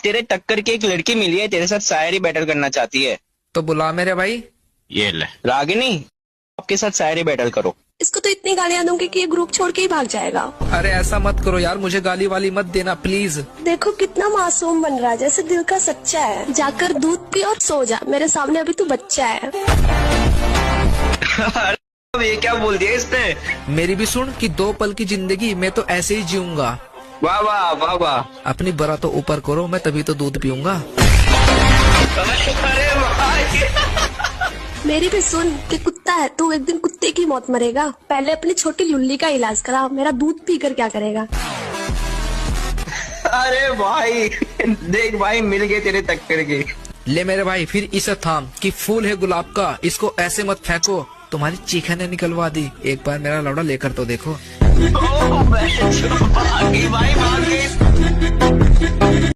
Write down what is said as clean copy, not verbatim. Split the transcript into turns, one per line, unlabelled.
तेरे टक्कर की एक लड़की मिली है, तेरे साथ शायरी बैटल करना चाहती है।
तो बुला मेरे भाई।
ये ले रागिनी, आपके साथ शायरी बैटल करो।
इसको तो इतनी गालियां दूंगी कि ये ग्रुप छोड़ के ही भाग जाएगा।
अरे ऐसा मत करो यार, मुझे गाली वाली मत देना प्लीज।
देखो कितना मासूम बन रहा है, जैसे दिल का सच्चा है। जाकर दूध पी और सो जा, मेरे सामने अभी तू बच्चा है।
ये क्या बोल दिया इसने?
मेरी भी सुन कि 2 पल की जिंदगी मैं तो ऐसे ही जीऊंगा।
वाह वाह वाह वाह।
अपनी बरा तो ऊपर करो, मैं तभी तो दूध पीऊंगा।
अरे भाई।
मेरी भी सुन कि कुत्ता है तू, एक दिन कुत्ते की मौत मरेगा। पहले अपनी छोटी लुल्ली का इलाज करा, मेरा दूध पीकर क्या करेगा।
अरे भाई देख भाई, मिल गए तेरे टक्कर के।
ले मेरे भाई फिर इसे थाम कि फूल है गुलाब का, इसको ऐसे मत फेंको, तुम्हारी चीखें ने निकलवा दी। एक बार मेरा लौड़ा लेकर तो देखो।
भाई भाग गई।